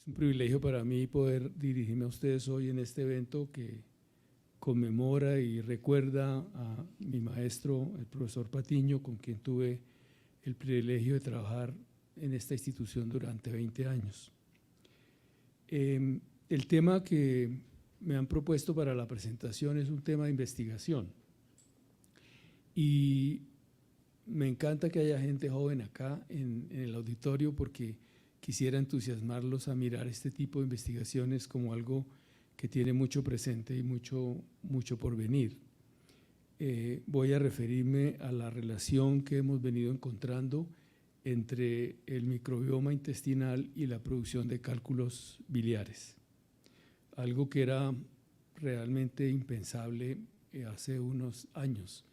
Es un privilegio para mí poder dirigirme a ustedes hoy en este evento que conmemora y recuerda a mi maestro, el profesor Patiño, con quien tuve el privilegio de trabajar en esta institución durante 20 años. El tema que me han propuesto para la presentación es un tema de investigación y me encanta que haya gente joven acá en el auditorio porque quisiera entusiasmarlos a mirar este tipo de investigaciones como algo que tiene mucho presente y mucho por venir. Voy a referirme a la relación que hemos venido encontrando entre el microbioma intestinal y la producción de cálculos biliares, algo que era realmente impensable hace unos años,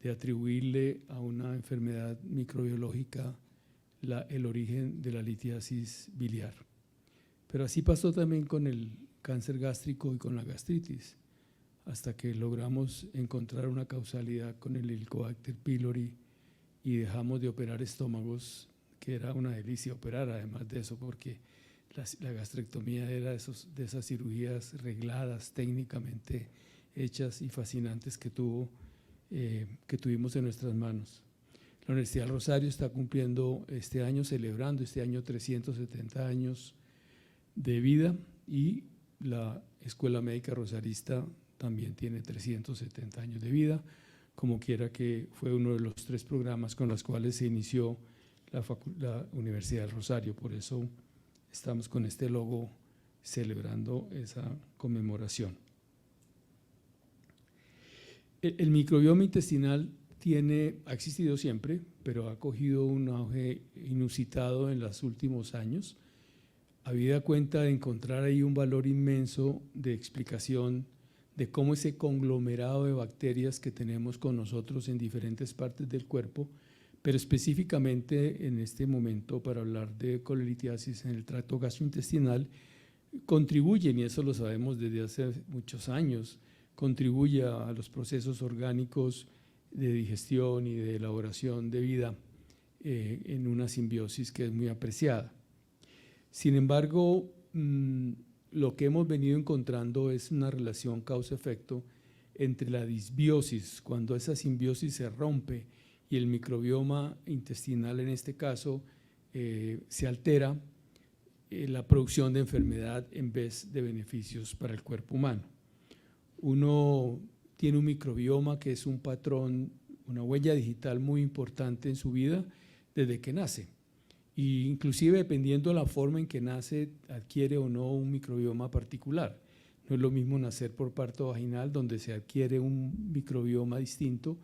de atribuirle a una enfermedad microbiológica el origen de la litiasis biliar. Pero así pasó también con el cáncer gástrico y con la gastritis, hasta que logramos encontrar una causalidad con el Helicobacter pylori y dejamos de operar estómagos, que era una delicia operar además de eso, porque la gastrectomía era de esas cirugías regladas, técnicamente hechas y fascinantes que tuvimos en nuestras manos. La Universidad del Rosario está cumpliendo este año, celebrando este año 370 años de vida y la Escuela Médica Rosarista también tiene 370 años de vida, como quiera que fue uno de los 3 programas con los cuales se inició la Universidad del Rosario, por eso estamos con este logo celebrando esa conmemoración. El microbioma intestinal ha existido siempre, pero ha cogido un auge inusitado en los últimos años, habida cuenta de encontrar ahí un valor inmenso de explicación de cómo ese conglomerado de bacterias que tenemos con nosotros en diferentes partes del cuerpo, pero específicamente en este momento para hablar de colelitiasis en el tracto gastrointestinal, contribuyen, y eso lo sabemos desde hace muchos años, contribuye a los procesos orgánicos de digestión y de elaboración de vida en una simbiosis que es muy apreciada. Sin embargo, lo que hemos venido encontrando es una relación causa-efecto entre la disbiosis, cuando esa simbiosis se rompe y el microbioma intestinal en este caso se altera, la producción de enfermedad en vez de beneficios para el cuerpo humano. Uno tiene un microbioma que es un patrón, una huella digital muy importante en su vida desde que nace. Y inclusive dependiendo de la forma en que nace, adquiere o no un microbioma particular. No es lo mismo nacer por parto vaginal, donde se adquiere un microbioma distinto,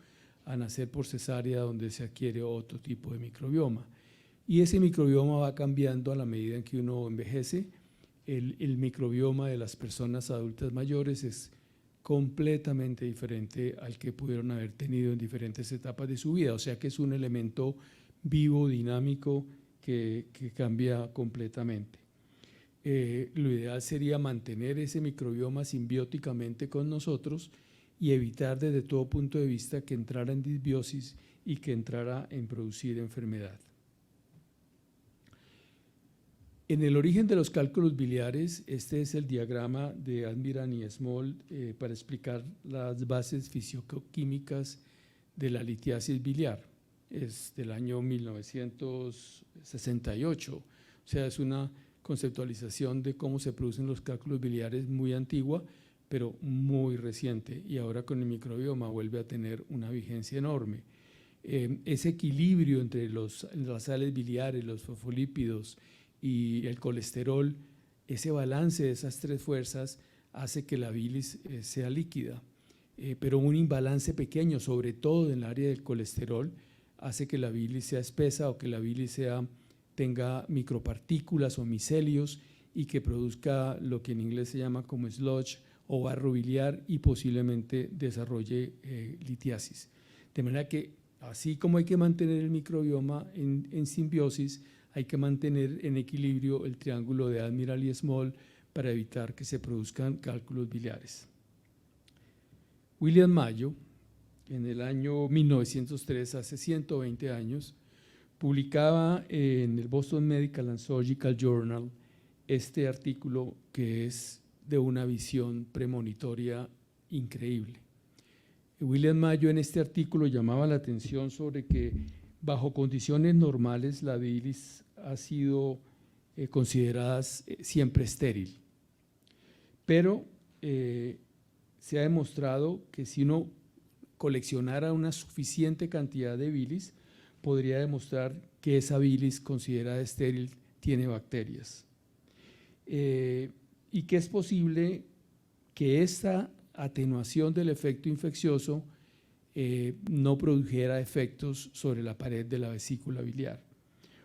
a nacer por cesárea, donde se adquiere otro tipo de microbioma. Y ese microbioma va cambiando a la medida en que uno envejece. El microbioma de las personas adultas mayores es completamente diferente al que pudieron haber tenido en diferentes etapas de su vida, o sea que es un elemento vivo, dinámico, que cambia completamente. Lo ideal sería mantener ese microbioma simbióticamente con nosotros y evitar desde todo punto de vista que entrara en disbiosis y que entrara en producir enfermedad. En el origen de los cálculos biliares, este es el diagrama de Admiral y Small para explicar las bases fisioquímicas de la litiasis biliar. Es del año 1968, o sea, es una conceptualización de cómo se producen los cálculos biliares muy antigua, pero muy reciente, y ahora con el microbioma vuelve a tener una vigencia enorme. Ese equilibrio entre las sales biliares, los fosfolípidos y el colesterol, ese balance de esas 3 fuerzas hace que la bilis sea líquida, pero un imbalance pequeño, sobre todo en el área del colesterol, hace que la bilis sea espesa o que la bilis tenga micropartículas o micelios y que produzca lo que en inglés se llama como sludge o barro biliar y posiblemente desarrolle litiasis. De manera que así como hay que mantener el microbioma en simbiosis, hay que mantener en equilibrio el triángulo de Admiral y Small para evitar que se produzcan cálculos biliares. William Mayo, en el año 1903, hace 120 años, publicaba en el Boston Medical and Surgical Journal este artículo que es de una visión premonitoria increíble. William Mayo en este artículo llamaba la atención sobre que bajo condiciones normales la bilis ha sido considerada siempre estéril, pero se ha demostrado que si uno coleccionara una suficiente cantidad de bilis, podría demostrar que esa bilis considerada estéril tiene bacterias. Y que es posible que esta atenuación del efecto infeccioso no produjera efectos sobre la pared de la vesícula biliar.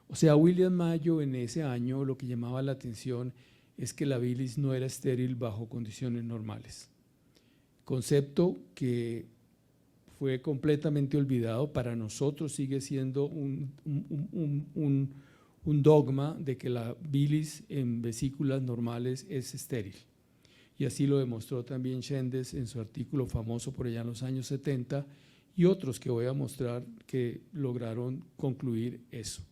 O sea, William Mayo en ese año lo que llamaba la atención es que la bilis no era estéril bajo condiciones normales. Concepto que fue completamente olvidado. Para nosotros sigue siendo un dogma de que la bilis en vesículas normales es estéril. Y así lo demostró también Shendes en su artículo famoso por allá en los años 70 y otros que voy a mostrar que lograron concluir eso.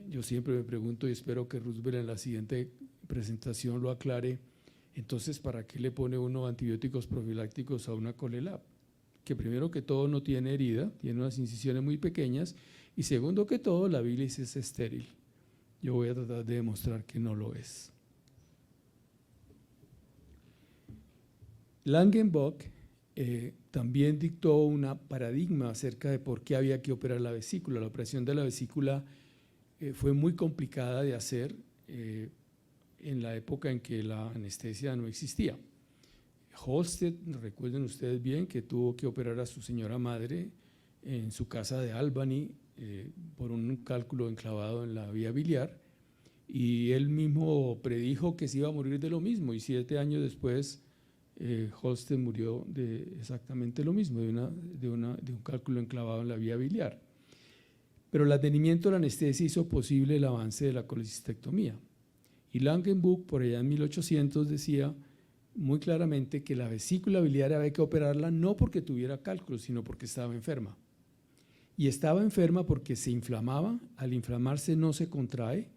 Yo siempre me pregunto y espero que Roosevelt en la siguiente presentación lo aclare, entonces ¿para qué le pone uno antibióticos profilácticos a una colela? Que primero que todo no tiene herida, tiene unas incisiones muy pequeñas y segundo que todo la bilis es estéril. Yo voy a tratar de demostrar que no lo es. Langenbock también dictó un paradigma acerca de por qué había que operar la vesícula. La operación de la vesícula fue muy complicada de hacer en la época en que la anestesia no existía. Halsted, recuerden ustedes bien que tuvo que operar a su señora madre en su casa de Albany por un cálculo enclavado en la vía biliar y él mismo predijo que se iba a morir de lo mismo y 7 años después Halsted murió de exactamente lo mismo, de un cálculo enclavado en la vía biliar. Pero el advenimiento de la anestesia hizo posible el avance de la colecistectomía. Y Langenbock, por allá en 1800, decía muy claramente que la vesícula biliar había que operarla no porque tuviera cálculos, sino porque estaba enferma. Y estaba enferma porque se inflamaba, al inflamarse no se contrae,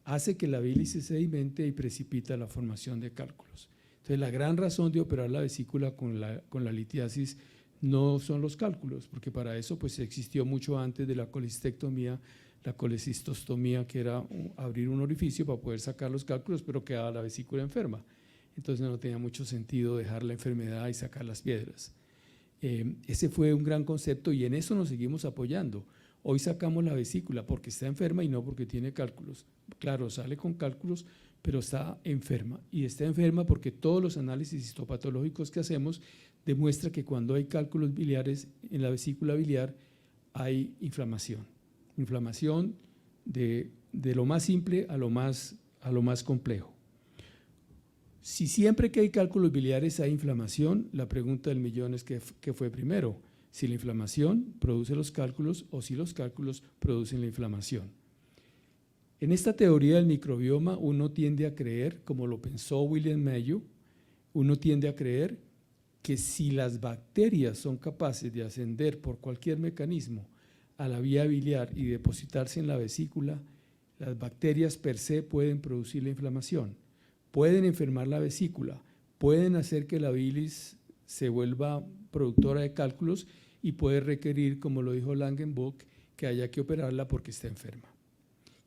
hace que la bilis se sedimente y precipita la formación de cálculos. Entonces, la gran razón de operar la vesícula con la litiasis no son los cálculos, porque para eso pues existió mucho antes de la colecistectomía, la colecistostomía, que era abrir un orificio para poder sacar los cálculos, pero quedaba la vesícula enferma. Entonces no tenía mucho sentido dejar la enfermedad y sacar las piedras. Ese fue un gran concepto y en eso nos seguimos apoyando. Hoy sacamos la vesícula porque está enferma y no porque tiene cálculos. Claro, sale con cálculos, pero está enferma. Y está enferma porque todos los análisis histopatológicos que hacemos demuestra que cuando hay cálculos biliares en la vesícula biliar hay inflamación. Inflamación de lo más simple a lo más complejo. Si siempre que hay cálculos biliares hay inflamación, la pregunta del millón es ¿qué fue primero? Si la inflamación produce los cálculos o si los cálculos producen la inflamación. En esta teoría del microbioma uno tiende a creer, como lo pensó William Mayo, uno tiende a creer que si las bacterias son capaces de ascender por cualquier mecanismo a la vía biliar y depositarse en la vesícula, las bacterias per se pueden producir la inflamación, pueden enfermar la vesícula, pueden hacer que la bilis se vuelva productora de cálculos y puede requerir, como lo dijo Langenbock, que haya que operarla porque está enferma.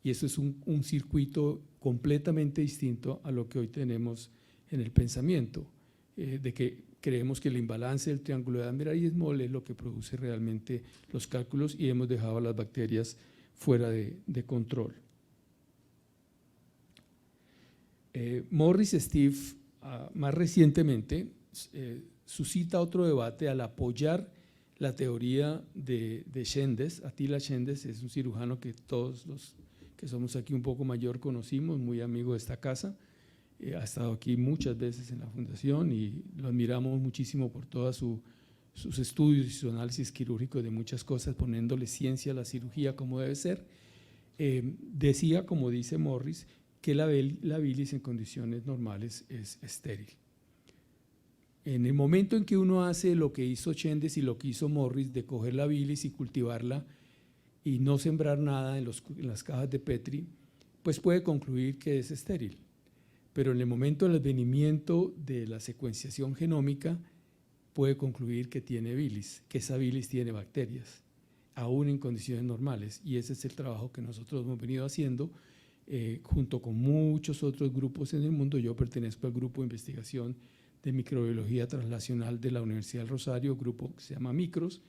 Y eso es un circuito completamente distinto a lo que hoy tenemos en el pensamiento, de que creemos que el imbalance del triángulo de Amberg y Small es lo que produce realmente los cálculos y hemos dejado a las bacterias fuera de control. Morris Steve, más recientemente, suscita otro debate al apoyar la teoría de Shendes. Attila Shendes es un cirujano que todos los que somos aquí un poco mayor conocimos, muy amigo de esta casa, ha estado aquí muchas veces en la fundación y lo admiramos muchísimo por todos sus estudios y su análisis quirúrgico de muchas cosas, poniéndole ciencia a la cirugía como debe ser. Decía, como dice Morris, que la bilis en condiciones normales es estéril. En el momento en que uno hace lo que hizo Shendes y lo que hizo Morris, de coger la bilis y cultivarla y no sembrar nada en las cajas de Petri, pues puede concluir que es estéril. pero en el momento del advenimiento de la secuenciación genómica puede concluir que tiene bilis, que esa bilis tiene bacterias, aún en condiciones normales, y ese es el trabajo que nosotros hemos venido haciendo junto con muchos otros grupos en el mundo. Yo pertenezco al grupo de investigación de microbiología translacional de la Universidad del Rosario, grupo que se llama MICROS,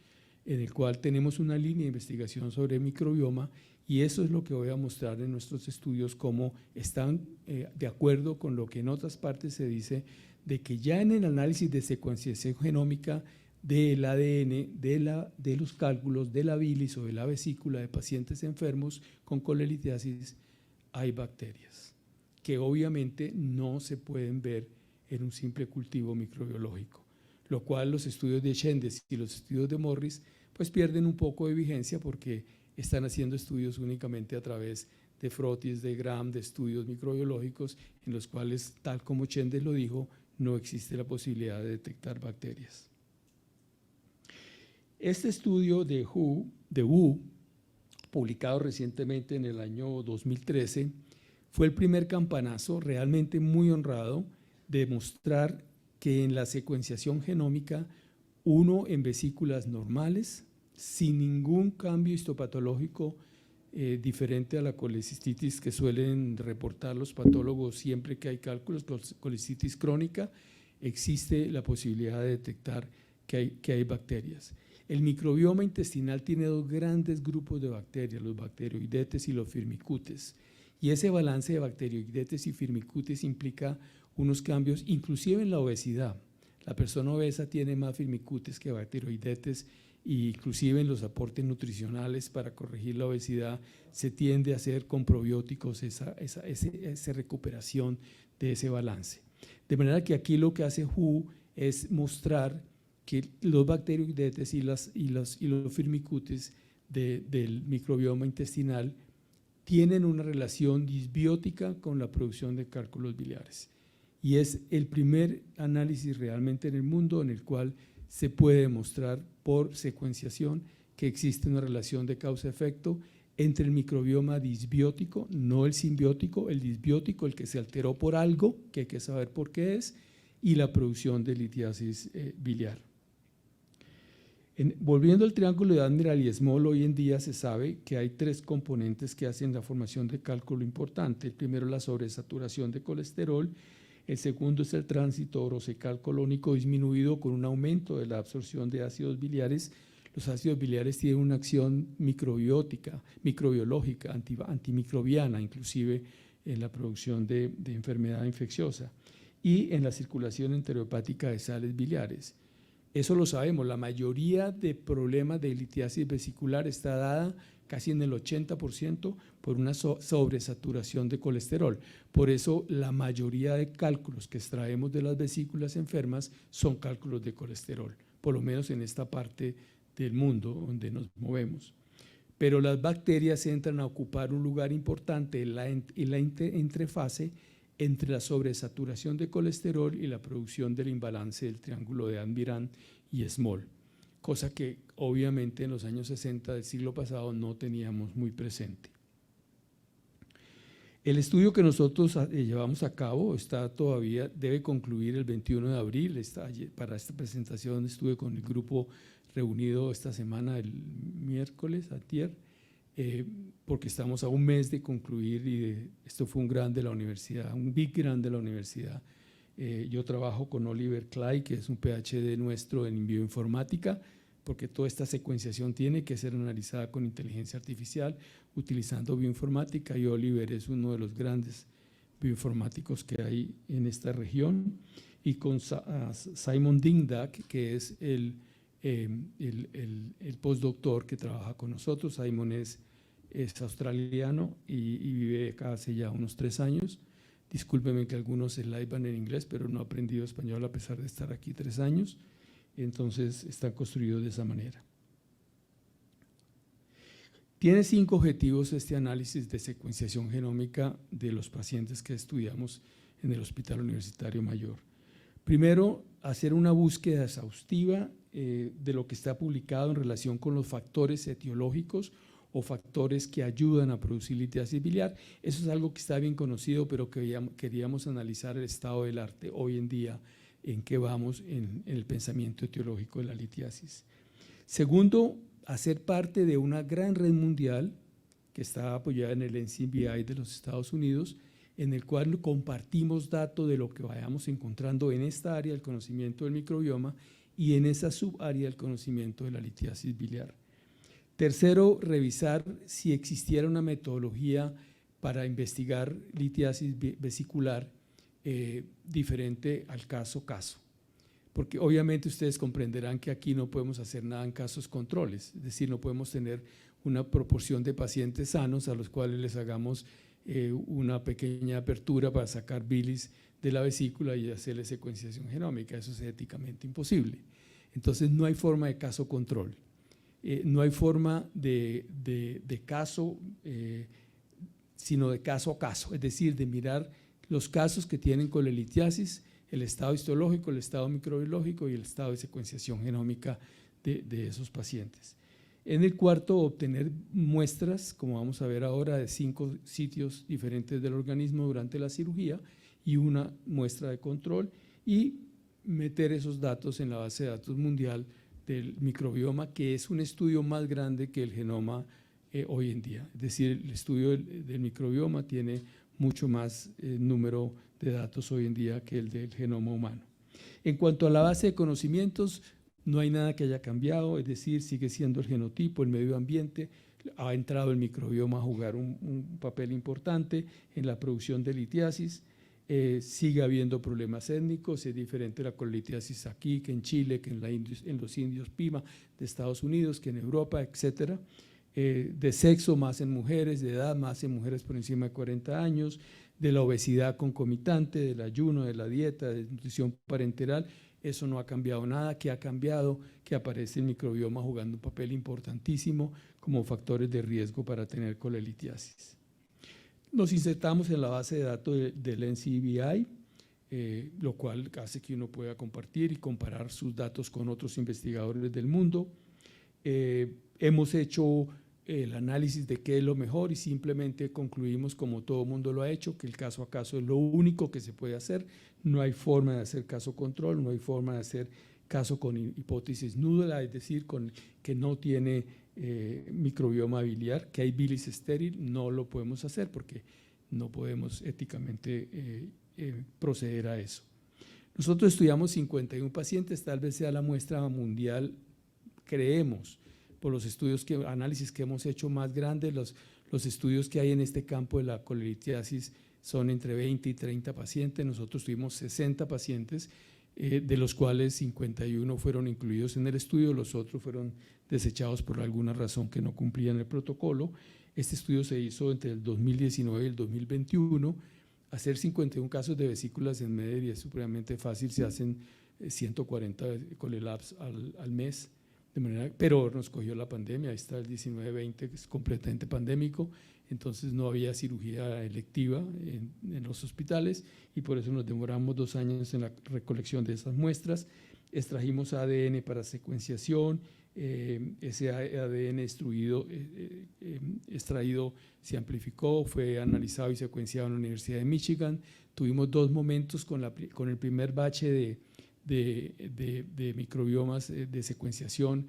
en el cual tenemos una línea de investigación sobre microbioma, y eso es lo que voy a mostrar en nuestros estudios, cómo están de acuerdo con lo que en otras partes se dice, de que ya en el análisis de secuenciación genómica del ADN, de los cálculos, de la bilis o de la vesícula de pacientes enfermos con colelitiasis, hay bacterias, que obviamente no se pueden ver en un simple cultivo microbiológico, lo cual los estudios de Shendes y los estudios de Morris pues pierden un poco de vigencia porque están haciendo estudios únicamente a través de frotis, de Gram, de estudios microbiológicos en los cuales, tal como Shendes lo dijo, no existe la posibilidad de detectar bacterias. Este estudio de Wu, publicado recientemente en el año 2013, fue el primer campanazo realmente muy honrado de mostrar que en la secuenciación genómica, uno en vesículas normales, sin ningún cambio histopatológico diferente a la colecistitis que suelen reportar los patólogos siempre que hay cálculos, colecistitis crónica, existe la posibilidad de detectar que hay bacterias. El microbioma intestinal tiene dos grandes grupos de bacterias, los bacteroidetes y los firmicutes, y ese balance de bacteroidetes y firmicutes implica unos cambios inclusive en la obesidad. La persona obesa tiene más firmicutes que bacteroidetes, e inclusive en los aportes nutricionales para corregir la obesidad se tiende a hacer con probióticos esa recuperación de ese balance. De manera que aquí lo que hace Wu es mostrar que los bacteroidetes y los firmicutes del microbioma intestinal tienen una relación disbiótica con la producción de cálculos biliares. Y es el primer análisis realmente en el mundo en el cual se puede demostrar por secuenciación que existe una relación de causa-efecto entre el microbioma disbiótico, no el simbiótico, el disbiótico, el que se alteró por algo, que hay que saber por qué es, y la producción de litiasis biliar. Volviendo al triángulo de Admiral y Small, hoy en día se sabe que hay tres componentes que hacen la formación de cálculo importante. El primero es la sobresaturación de colesterol, el segundo es el tránsito orocecal colónico disminuido con un aumento de la absorción de ácidos biliares. Los ácidos biliares tienen una acción microbiótica, microbiológica, antimicrobiana, inclusive en la producción de enfermedad infecciosa y en la circulación enterohepática de sales biliares. Eso lo sabemos, la mayoría de problemas de litiasis vesicular está dada casi en el 80% por una sobresaturación de colesterol. Por eso la mayoría de cálculos que extraemos de las vesículas enfermas son cálculos de colesterol, por lo menos en esta parte del mundo donde nos movemos. Pero las bacterias entran a ocupar un lugar importante en la entrefase entre la sobresaturación de colesterol y la producción del imbalance del triángulo de Admiral y Small, cosa que obviamente en los años 60 del siglo pasado no teníamos muy presente. El estudio que nosotros llevamos a cabo debe concluir el 21 de abril. Para esta presentación estuve con el grupo reunido esta semana, el miércoles, antier, porque estamos a un mes de concluir y esto fue un grant de la universidad, un big grant de la universidad. Yo trabajo con Oliver Clay, que es un PhD nuestro en bioinformática, porque toda esta secuenciación tiene que ser analizada con inteligencia artificial utilizando bioinformática, y Oliver es uno de los grandes bioinformáticos que hay en esta región, y con Simon Dingdak, que es el postdoctor que trabaja con nosotros. Simon es australiano y vive acá hace ya unos 3 años. Discúlpeme que algunos slides van en inglés, pero no he aprendido español a pesar de estar aquí 3 años. Entonces están construidos de esa manera. Tiene 5 objetivos este análisis de secuenciación genómica de los pacientes que estudiamos en el Hospital Universitario Mayor. Primero, hacer una búsqueda exhaustiva de lo que está publicado en relación con los factores etiológicos o factores que ayudan a producir litiasis biliar. Eso es algo que está bien conocido, pero queríamos analizar el estado del arte hoy en día, en qué vamos en el pensamiento etiológico de la litiasis. Segundo, hacer parte de una gran red mundial que está apoyada en el NCBI de los Estados Unidos, en el cual compartimos datos de lo que vayamos encontrando en esta área del conocimiento del microbioma y en esa subárea del conocimiento de la litiasis biliar. Tercero, revisar si existiera una metodología para investigar litiasis vesicular diferente al caso, porque obviamente ustedes comprenderán que aquí no podemos hacer nada en casos controles, es decir, no podemos tener una proporción de pacientes sanos a los cuales les hagamos una pequeña apertura para sacar bilis de la vesícula y hacerle secuenciación genómica, eso es éticamente imposible. Entonces no hay forma de caso control, no hay forma de caso, sino de caso a caso, es decir, de mirar los casos que tienen colelitiasis, el estado histológico, el estado microbiológico y el estado de secuenciación genómica de esos pacientes. En el cuarto, obtener muestras, como vamos a ver ahora, de 5 sitios diferentes del organismo durante la cirugía y una muestra de control y meter esos datos en la base de datos mundial del microbioma, que es un estudio más grande que el genoma hoy en día. Es decir, el estudio del microbioma tiene mucho más número de datos hoy en día que el del genoma humano. En cuanto a la base de conocimientos, no hay nada que haya cambiado, es decir, sigue siendo el genotipo, el medio ambiente, ha entrado el microbioma a jugar un papel importante en la producción de litiasis, sigue habiendo problemas étnicos, es diferente la colelitiasis aquí que en Chile, que en los indios Pima de Estados Unidos, que en Europa, etcétera. De sexo más en mujeres, de edad más en mujeres por encima de 40 años, de la obesidad concomitante, del ayuno, de la dieta, de nutrición parenteral. Eso no ha cambiado nada. ¿Qué ha cambiado? Que aparece el microbioma jugando un papel importantísimo como factores de riesgo para tener colelitiasis. Nos insertamos en la base de datos del NCBI, lo cual hace que uno pueda compartir y comparar sus datos con otros investigadores del mundo. Hemos hecho el análisis de qué es lo mejor y simplemente concluimos, como todo mundo lo ha hecho, que el caso a caso es lo único que se puede hacer. No hay forma de hacer caso control, no hay forma de hacer caso con hipótesis nula, es decir, con que no tiene microbioma biliar, que hay bilis estéril, no lo podemos hacer porque no podemos éticamente proceder a eso. Nosotros estudiamos 51 pacientes, tal vez sea la muestra mundial, creemos, por los análisis que hemos hecho más grandes, los estudios que hay en este campo de la colelitiasis son entre 20 y 30 pacientes, nosotros tuvimos 60 pacientes, de los cuales 51 fueron incluidos en el estudio, los otros fueron desechados por alguna razón que no cumplían el protocolo. Este estudio se hizo entre el 2019 y el 2021, hacer 51 casos de vesículas en Medellín es supremamente fácil, se hacen 140 colelabs al mes. Pero nos cogió la pandemia, ahí está el 19-20 que es completamente pandémico, entonces no había cirugía electiva en los hospitales y por eso nos demoramos 2 años en la recolección de esas muestras. Extrajimos ADN para secuenciación, ese ADN extraído se amplificó, fue analizado y secuenciado en la Universidad de Michigan. Tuvimos 2 momentos con el primer bache de microbiomas de secuenciación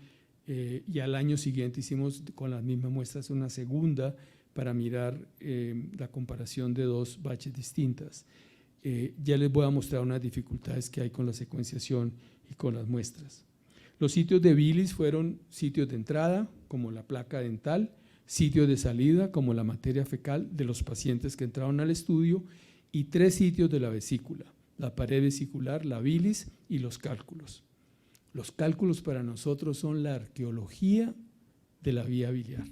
y al año siguiente hicimos con las mismas muestras una segunda para mirar la comparación de 2 baches distintas. Ya les voy a mostrar unas dificultades que hay con la secuenciación y con las muestras. Los sitios de bilis fueron sitios de entrada, como la placa dental, sitios de salida, como la materia fecal de los pacientes que entraron al estudio, y 3 sitios de la vesícula: la pared vesicular, la bilis y los cálculos. Los cálculos para nosotros son la arqueología de la vía biliar.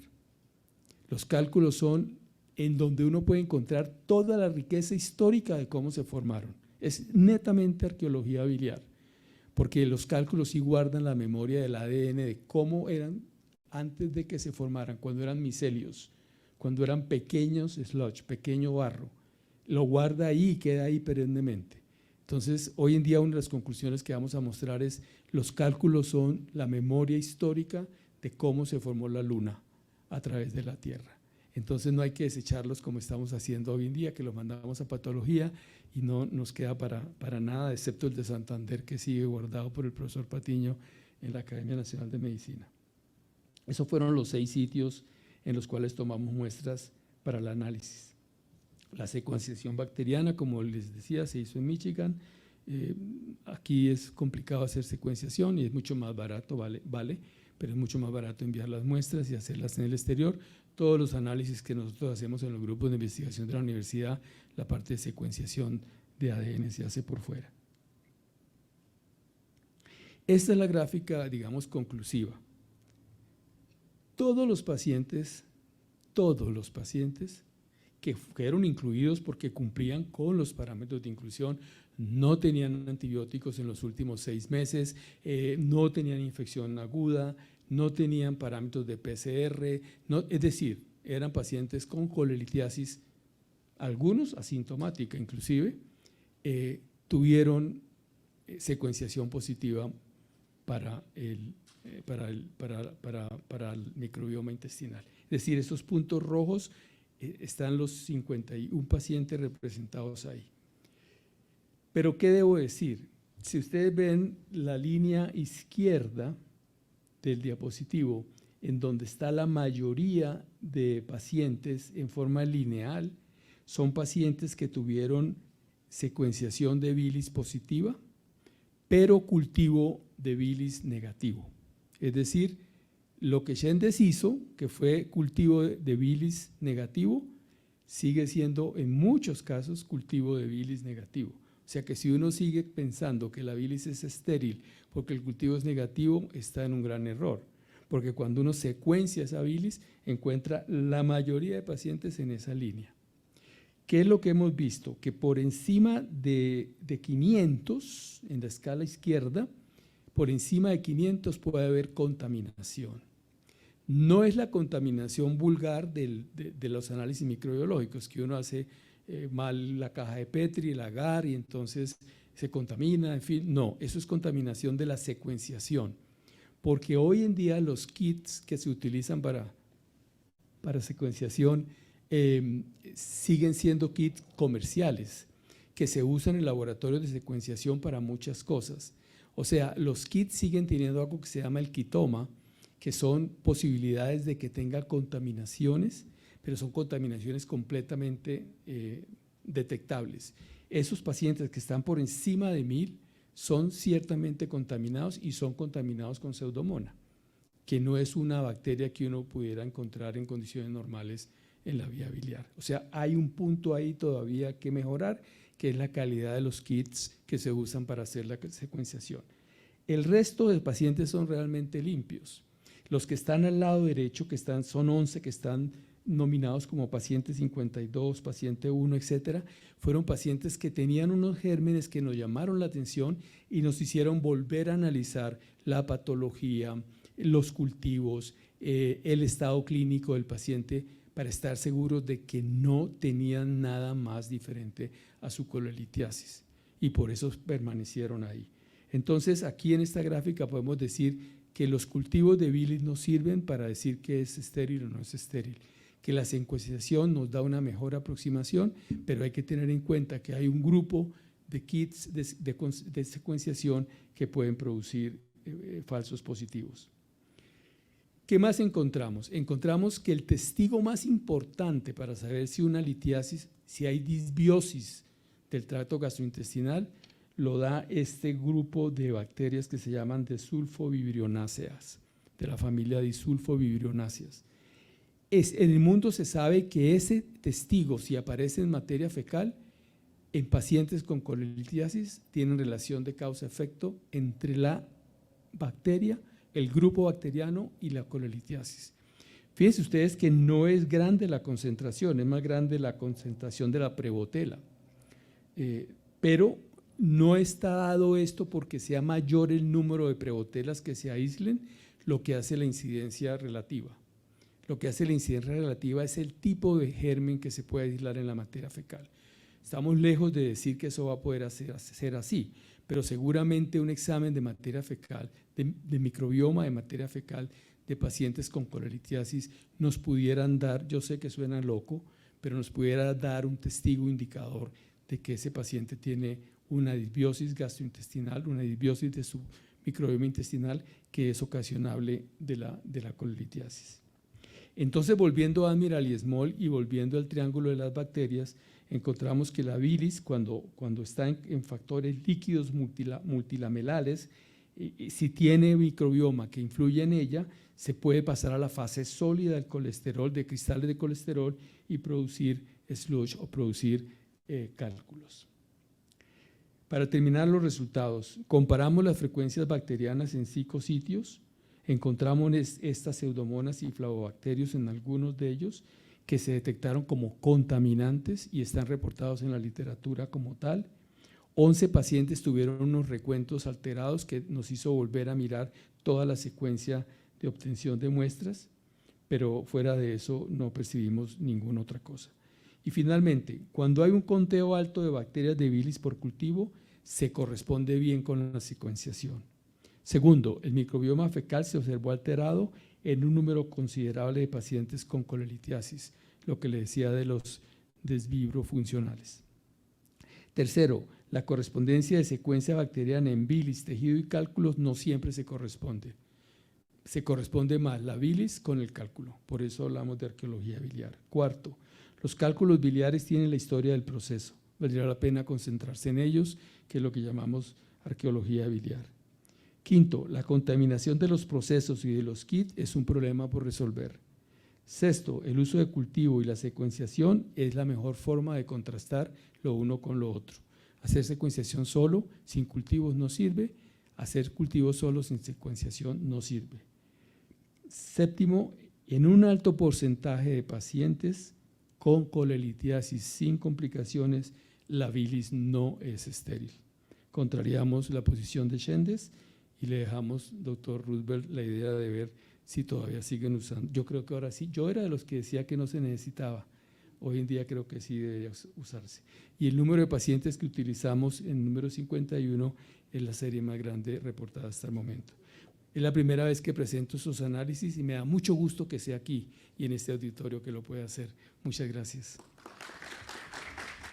Los cálculos son en donde uno puede encontrar toda la riqueza histórica de cómo se formaron. Es netamente arqueología biliar, porque los cálculos sí guardan la memoria del ADN de cómo eran antes de que se formaran, cuando eran micelios, cuando eran pequeños sludge, pequeño barro. Lo guarda ahí y queda ahí perennemente. Entonces, hoy en día una de las conclusiones que vamos a mostrar es los cálculos son la memoria histórica de cómo se formó la Luna a través de la tierra. Entonces no hay que desecharlos como estamos haciendo hoy en día, que los mandamos a patología y no nos queda para nada, excepto el de Santander, que sigue guardado por el profesor Patiño en la Academia Nacional de Medicina. Esos fueron los 6 sitios en los cuales tomamos muestras para el análisis. La secuenciación bacteriana, como les decía, se hizo en Michigan. Aquí es complicado hacer secuenciación y es mucho más barato, vale, pero es mucho más barato enviar las muestras y hacerlas en el exterior. Todos los análisis que nosotros hacemos en los grupos de investigación de la universidad, la parte de secuenciación de ADN se hace por fuera. Esta es la gráfica, digamos, conclusiva. Todos los pacientes que fueron incluidos porque cumplían con los parámetros de inclusión, no tenían antibióticos en los últimos 6 meses, no tenían infección aguda, no tenían parámetros de PCR, es decir, eran pacientes con colelitiasis, algunos asintomática inclusive, tuvieron secuenciación positiva para el microbioma intestinal. Es decir, estos puntos rojos están los 51 pacientes representados ahí. Pero ¿qué debo decir? Si ustedes ven la línea izquierda del diapositivo, en donde está la mayoría de pacientes en forma lineal, son pacientes que tuvieron secuenciación de bilis positiva, pero cultivo de bilis negativo. Es decir, lo que Shendes hizo, que fue cultivo de bilis negativo, sigue siendo en muchos casos cultivo de bilis negativo. O sea que si uno sigue pensando que la bilis es estéril porque el cultivo es negativo, está en un gran error. Porque cuando uno secuencia esa bilis, encuentra la mayoría de pacientes en esa línea. ¿Qué es lo que hemos visto? Que por encima de 500, en la escala izquierda, por encima de 500 puede haber contaminación. No es la contaminación vulgar de los análisis microbiológicos, que uno hace mal la caja de Petri, el agar, y entonces se contamina, en fin. No, eso es contaminación de la secuenciación. Porque hoy en día los kits que se utilizan para secuenciación siguen siendo kits comerciales, que se usan en laboratorios de secuenciación para muchas cosas. O sea, los kits siguen teniendo algo que se llama el kitoma, que son posibilidades de que tenga contaminaciones, pero son contaminaciones completamente detectables. Esos pacientes que están por encima de 1000 son ciertamente contaminados y son contaminados con Pseudomonas, que no es una bacteria que uno pudiera encontrar en condiciones normales en la vía biliar. O sea, hay un punto ahí todavía que mejorar, que es la calidad de los kits que se usan para hacer la secuenciación. El resto de pacientes son realmente limpios. Los que están al lado derecho, son 11 que están nominados como paciente 52, paciente 1, etcétera, fueron pacientes que tenían unos gérmenes que nos llamaron la atención y nos hicieron volver a analizar la patología, los cultivos, el estado clínico del paciente para estar seguros de que no tenían nada más diferente a su colelitiasis y por eso permanecieron ahí. Entonces, aquí en esta gráfica podemos decir que los cultivos de bilis nos sirven para decir que es estéril o no es estéril, que la secuenciación nos da una mejor aproximación, pero hay que tener en cuenta que hay un grupo de kits de secuenciación que pueden producir falsos positivos. ¿Qué más encontramos? Encontramos que el testigo más importante para saber si una litiasis, si hay disbiosis del tracto gastrointestinal, lo da este grupo de bacterias que se llaman desulfovibirionáceas, de la familia disulfovibirionáceas. En el mundo se sabe que ese testigo, si aparece en materia fecal, en pacientes con colelitiasis, tienen relación de causa-efecto entre la bacteria, el grupo bacteriano y la colelitiasis. Fíjense ustedes que no es grande la concentración, es más grande la concentración de la prebotela, pero no está dado esto porque sea mayor el número de prebotelas que se aíslen, lo que hace la incidencia relativa. Lo que hace la incidencia relativa es el tipo de germen que se puede aislar en la materia fecal. Estamos lejos de decir que eso va a poder ser así, pero seguramente un examen de materia fecal, de microbioma de materia fecal de pacientes con colelitiasis nos pudieran dar, yo sé que suena loco, pero nos pudiera dar un testigo indicador de que ese paciente tiene una disbiosis gastrointestinal, una disbiosis de su microbioma intestinal que es ocasionable de la colelitiasis. Entonces, volviendo a Admiral y Small y volviendo al triángulo de las bacterias, encontramos que la bilis, cuando está en factores líquidos multilamelales, si tiene microbioma que influye en ella, se puede pasar a la fase sólida del colesterol, de cristales de colesterol y producir slush o producir cálculos. Para terminar los resultados, comparamos las frecuencias bacterianas en 5 sitios, encontramos estas pseudomonas y flavobacterios en algunos de ellos que se detectaron como contaminantes y están reportados en la literatura como tal. 11 pacientes tuvieron unos recuentos alterados que nos hizo volver a mirar toda la secuencia de obtención de muestras, pero fuera de eso no percibimos ninguna otra cosa. Y finalmente, cuando hay un conteo alto de bacterias de bilis por cultivo, se corresponde bien con la secuenciación. Segundo, el microbioma fecal se observó alterado en un número considerable de pacientes con colelitiasis, lo que le decía de los desvibrofuncionales. Tercero, la correspondencia de secuencia bacteriana en bilis, tejido y cálculos no siempre se corresponde. Se corresponde más la bilis con el cálculo, por eso hablamos de arqueología biliar. Cuarto, los cálculos biliares tienen la historia del proceso, valdría la pena concentrarse en ellos, que es lo que llamamos arqueología biliar. Quinto, la contaminación de los procesos y de los kits es un problema por resolver. Sexto, el uso de cultivo y la secuenciación es la mejor forma de contrastar lo uno con lo otro. Hacer secuenciación solo, sin cultivos no sirve, hacer cultivos solo sin secuenciación no sirve. Séptimo, en un alto porcentaje de pacientes con colelitiasis sin complicaciones, la bilis no es estéril. Contrariamos la posición de Shendes y le dejamos, doctor Roosevelt, la idea de ver si todavía siguen usando. Yo creo que ahora sí, yo era de los que decía que no se necesitaba, hoy en día creo que sí debería usarse. Y el número de pacientes que utilizamos en número 51 es la serie más grande reportada hasta el momento. Es la primera vez que presento estos análisis y me da mucho gusto que sea aquí y en este auditorio que lo pueda hacer. Muchas gracias.